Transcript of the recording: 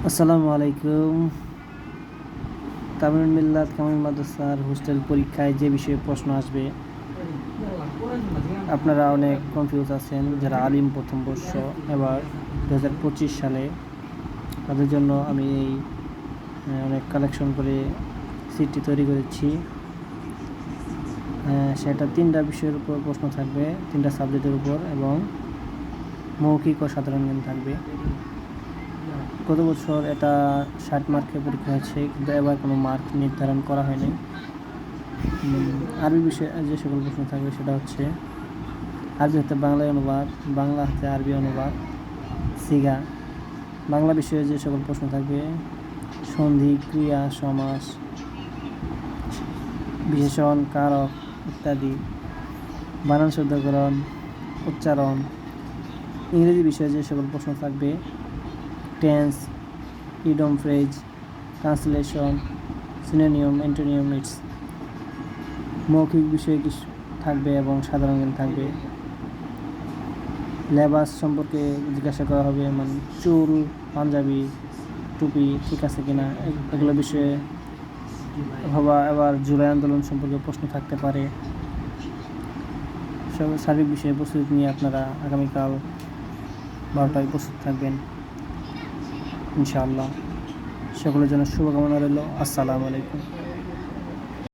আসসালামু আলাইকুম। তামিল মিল্লাত কামিল মাদ্রাসার হোস্টেল পরীক্ষায় যে বিষয়ে প্রশ্ন আসবে, আপনারা অনেক কনফিউজ আছেন যারা আলিম প্রথম বর্ষ এবার 2025 সালে, তাদের জন্য আমি এই অনেক কালেকশন করে সিটটি তৈরি করেছি। সেটা 3টা বিষয়ের উপর প্রশ্ন থাকবে, 3টা সাবজেক্টের উপর, এবং মৌখিক ও সাধারণ জ্ঞান থাকবে। গত বছর এটা 60 মার্কের পরীক্ষা হয়েছে, কিন্তু এবার কোনো মার্ক নির্ধারণ করা হয়নি। আরবি বিষয়ে যে সকল প্রশ্ন থাকবে সেটা হচ্ছে আরবি হতে বাংলায় অনুবাদ, বাংলা হতে আরবি অনুবাদ, সিগা। বাংলা বিষয়ে যে সকল প্রশ্ন থাকবে সন্ধি, ক্রিয়া, সমাস, বিশেষণ, কারক ইত্যাদি, বানান শুদ্ধকরণ, উচ্চারণ। ইংরেজি বিষয়ে যে সকল প্রশ্ন থাকবে tense, idiom phrase, translation, synonym, antonym, it's. মৌখিক বিষয়ে কিছু থাকবে এবং সাধারণ জ্ঞান থাকবে। লেবাস সম্পর্কে জিজ্ঞাসা করা হবে, মানে চুল, পাঞ্জাবি, টুপি ঠিক আছে কিনা, এগুলো বিষয়ে ভাবা। এবার জুলাই আন্দোলন সম্পর্কে প্রশ্ন থাকতে পারে। সব সার্বিক বিষয়ে প্রস্তুতি নিয়ে আপনারা আগামীকাল 12টায় প্রস্তুত থাকবেন ইনশাআল্লাহ। সকলের জন্য শুভকামনা রইল। আসসালামু আলাইকুম।